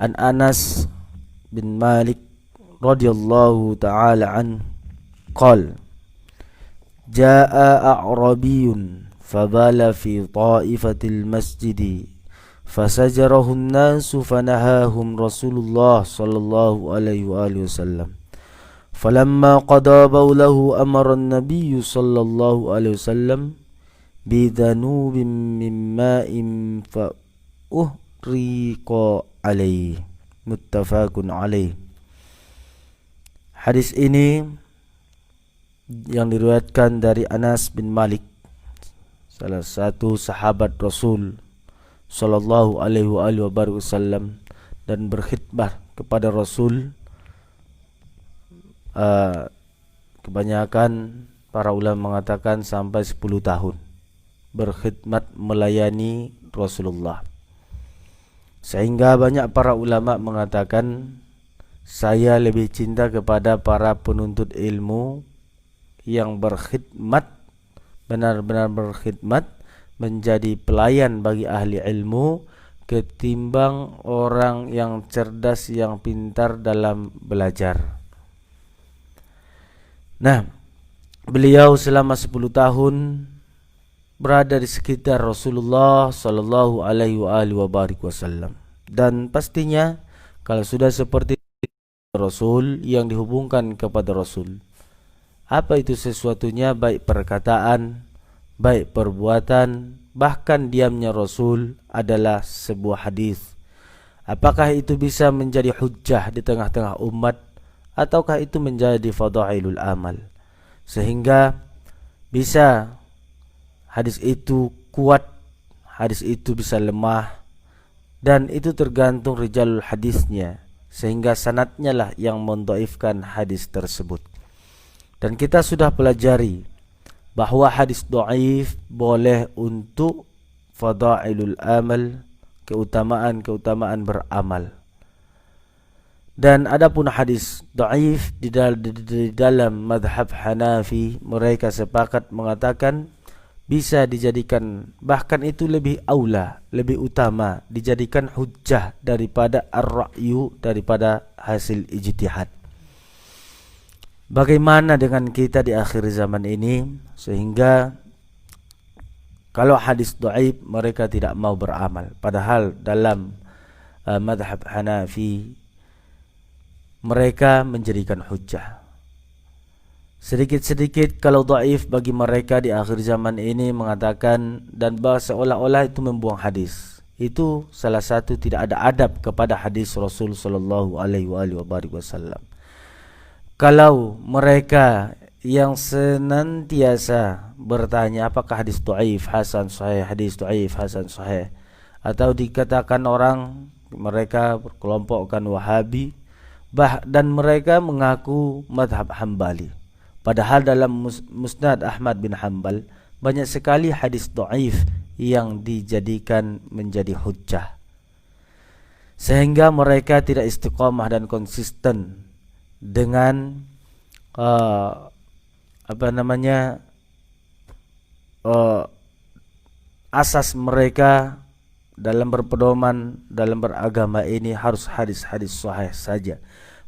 An Anas bin Malik radhiyallahu ta'ala an qala jaa a'rabiyyun fabala fi ta'ifatil masjidi fasajarahu an-nasu fanahahum Rasulullah sallallahu alaihi wa alihi wasallam falamma qada bawlahu amara an-nabiy sallallahu alaihi wasallam bidhanubin min ma'in fa uhriqa alaihi muttafaqun alaihi. Hadis ini yang diriwayatkan dari Anas bin Malik, salah satu sahabat Rasul sallallahu alaihi wasallam, dan berkhidmat kepada Rasul. Kebanyakan para ulama mengatakan sampai 10 tahun berkhidmat melayani Rasulullah. Sehingga banyak para ulama mengatakan, saya lebih cinta kepada para penuntut ilmu yang berkhidmat, benar-benar berkhidmat menjadi pelayan bagi ahli ilmu, ketimbang orang yang cerdas, yang pintar dalam belajar. Nah, beliau selama 10 tahun berada di sekitar Rasulullah sallallahu alaihi wasallam. Dan pastinya kalau sudah seperti Rasul, yang dihubungkan kepada Rasul, apa itu sesuatunya, baik perkataan, baik perbuatan, bahkan diamnya Rasul adalah sebuah hadis. Apakah itu bisa menjadi hujjah di tengah-tengah umat, ataukah itu menjadi fadailul amal, sehingga bisa hadis itu kuat, hadis itu bisa lemah, dan itu tergantung rijalul hadisnya, sehingga sanadnya lah yang mendhaifkan hadis tersebut. Dan kita sudah pelajari bahwa hadis dhaif boleh untuk fadailul amal, keutamaan-keutamaan beramal. Dan adapun hadis dhaif di dalam madhab Hanafi, mereka sepakat mengatakan bisa dijadikan, bahkan itu lebih aula, lebih utama dijadikan hujjah daripada ar-ra'yu, daripada hasil ijtihad. Bagaimana dengan kita di akhir zaman ini, sehingga kalau hadis dhaif mereka tidak mau beramal, padahal dalam madhab Hanafi mereka menjadikan hujjah. Sedikit-sedikit kalau dhaif bagi mereka di akhir zaman ini mengatakan, dan seolah-olah itu membuang hadis. Itu salah satu tidak ada adab kepada hadis Rasul sallallahu alaihi wasallam. Kalau mereka yang senantiasa bertanya apakah hadis dhaif, hasan, sahih, hadis dhaif, hasan, sahih, atau dikatakan orang mereka berkelompokkan Wahabi, dan mereka mengaku madhab Hambali, padahal dalam Musnad Ahmad bin Hanbal banyak sekali hadis dhaif yang dijadikan menjadi hujjah, sehingga mereka tidak istiqamah dan konsisten dengan asas mereka dalam berpedoman, dalam beragama ini harus hadis-hadis sahih saja.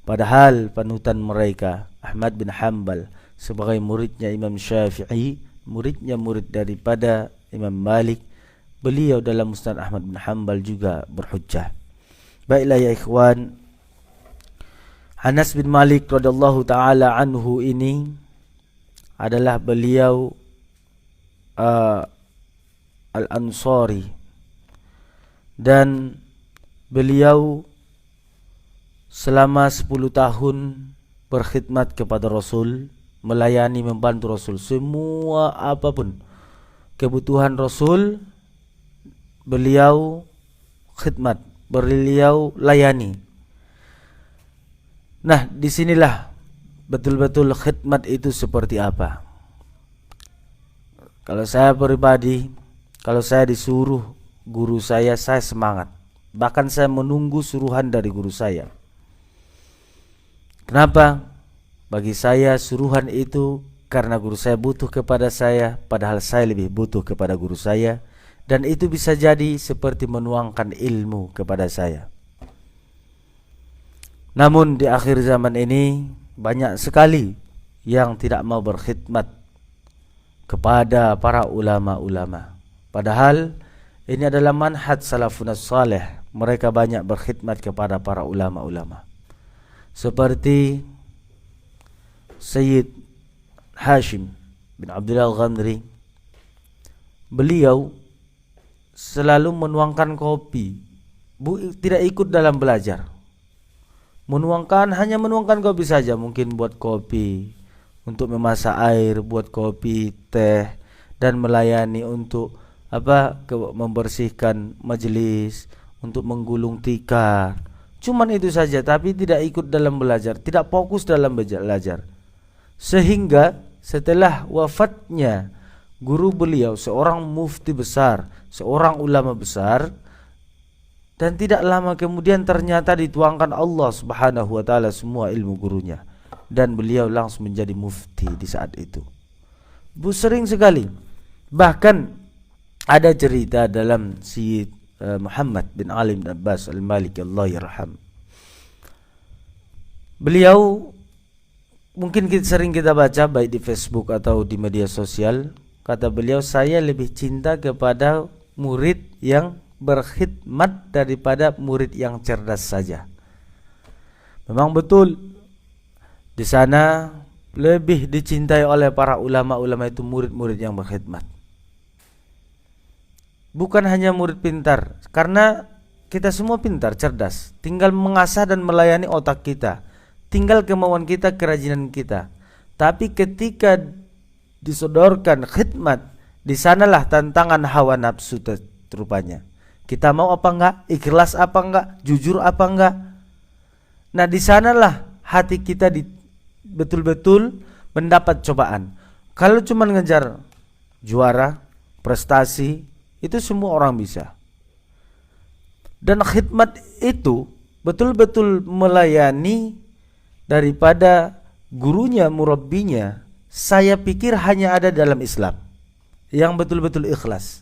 Padahal panutan mereka Ahmad bin Hanbal sebagai muridnya Imam Syafi'i, muridnya murid daripada Imam Malik, beliau dalam Musnad Ahmad bin Hanbal juga berhujjah. Baiklah ya ikhwan, Anas bin Malik radhiyallahu taala anhu ini adalah beliau Al-Ansari, dan beliau selama 10 tahun berkhidmat kepada Rasul, melayani, membantu Rasul. Semua apapun kebutuhan Rasul, beliau khidmat, beliau layani. Nah, disinilah betul-betul khidmat itu seperti apa. Kalau saya pribadi, kalau saya disuruh guru saya semangat. Bahkan saya menunggu suruhan dari guru saya. Kenapa? Bagi saya suruhan itu karena guru saya butuh kepada saya, padahal saya lebih butuh kepada guru saya, dan itu bisa jadi seperti menuangkan ilmu kepada saya. Namun di akhir zaman ini banyak sekali yang tidak mau berkhidmat kepada para ulama-ulama. Padahal ini adalah manhaj salafun salih. Mereka banyak berkhidmat kepada para ulama-ulama. Seperti Sayyid Hashim bin Abdullah Al-Ghamri. Beliau selalu menuangkan kopi, tidak ikut dalam belajar. Hanya menuangkan kopi saja, mungkin buat kopi, untuk memasak air, buat kopi, teh, dan melayani untuk membersihkan majelis, untuk menggulung tikar. Cuman itu saja, tapi tidak ikut dalam belajar, tidak fokus dalam belajar. Sehingga setelah wafatnya guru beliau, seorang mufti besar, seorang ulama besar, dan tidak lama kemudian ternyata dituangkan Allah Subhanahu wa taala semua ilmu gurunya, dan beliau langsung menjadi mufti di saat itu. Sering sekali. Bahkan ada cerita dalam Syed Muhammad bin Ali bin Abbas Al-Maliki, Allah yarham. Beliau mungkin sering kita baca baik di Facebook atau di media sosial. Kata beliau, saya lebih cinta kepada murid yang berkhidmat daripada murid yang cerdas saja. Memang betul, di sana lebih dicintai oleh para ulama-ulama itu murid-murid yang berkhidmat. Bukan hanya murid pintar, karena kita semua pintar, cerdas. Tinggal mengasah dan melayani otak kita. Tinggal kemauan kita, kerajinan kita. Tapi ketika disodorkan khidmat, di sanalah tantangan hawa nafsu rupanya. Kita mau apa enggak, ikhlas apa enggak, jujur apa enggak. Nah, di sanalah hati kita betul-betul mendapat cobaan. Kalau cuma ngejar juara, prestasi, itu semua orang bisa. Dan khidmat itu betul-betul melayani daripada gurunya, murabbinya. Saya pikir hanya ada dalam Islam yang betul-betul ikhlas.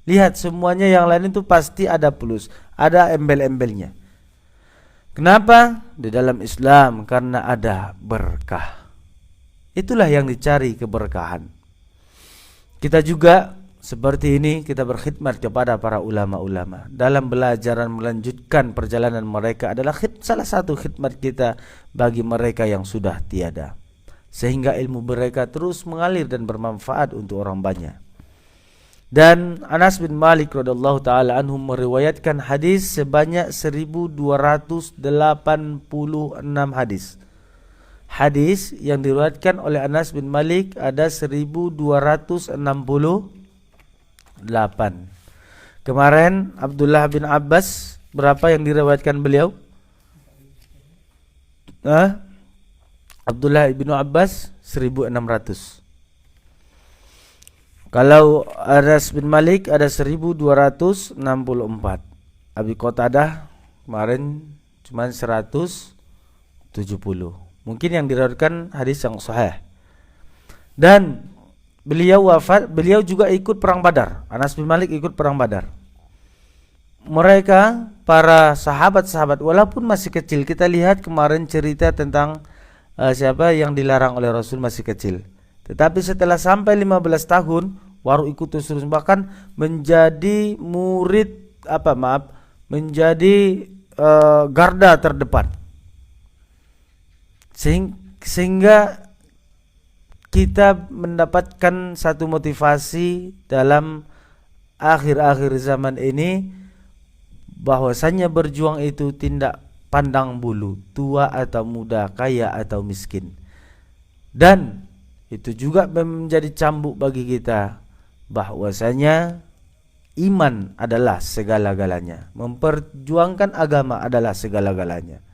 Lihat, semuanya yang lain itu pasti ada plus, ada embel-embelnya. Kenapa? Di dalam Islam karena ada berkah. Itulah yang dicari, keberkahan. Kita juga seperti ini, kita berkhidmat kepada para ulama-ulama. Dalam belajar dan melanjutkan perjalanan mereka adalah salah satu khidmat kita bagi mereka yang sudah tiada. Sehingga ilmu mereka terus mengalir dan bermanfaat untuk orang banyak. Dan Anas bin Malik radhiyallahu taala anhu meriwayatkan hadis sebanyak 1286 hadis. Hadis yang diriwayatkan oleh Anas bin Malik ada 1268. Kemarin Abdullah bin Abbas, berapa yang diriwayatkan beliau? Abdullah bin Abbas 1600. Kalau Anas bin Malik ada 1264. Abi Qatadah kemarin cuma 170. Mungkin yang diriwayatkan hadis yang sahih. Dan beliau wafat, beliau juga ikut perang Badar. Anas bin Malik ikut perang Badar. Mereka para sahabat-sahabat walaupun masih kecil, kita lihat kemarin cerita tentang siapa yang dilarang oleh Rasul masih kecil. Tetapi setelah sampai 15 tahun baru ikut terus, bahkan menjadi menjadi garda terdepan. Sehingga kita mendapatkan satu motivasi dalam akhir-akhir zaman ini, bahwasanya berjuang itu tidak pandang bulu, tua atau muda, kaya atau miskin. Dan itu juga menjadi cambuk bagi kita, bahwasanya iman adalah segala-galanya, memperjuangkan agama adalah segala-galanya.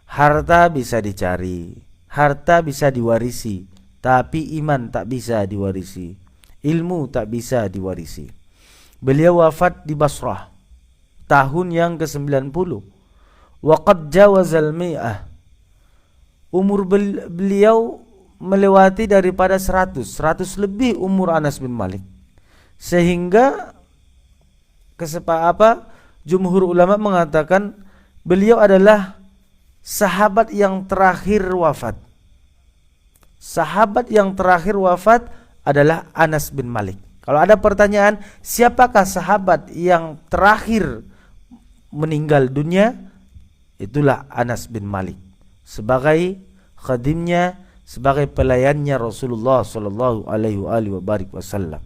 Harta bisa dicari, harta bisa diwarisi, tapi iman tak bisa diwarisi, ilmu tak bisa diwarisi. Beliau wafat di Basrah tahun yang ke-90. Waqad jawazal mi'ah. Umur beliau melewati daripada 100 lebih umur Anas bin Malik. Sehingga jumhur ulama mengatakan beliau adalah sahabat yang terakhir wafat. Sahabat yang terakhir wafat adalah Anas bin Malik. Kalau ada pertanyaan, siapakah sahabat yang terakhir meninggal dunia? Itulah Anas bin Malik. Sebagai khadimnya, sebagai pelayannya Rasulullah sallallahu alaihi wasallam.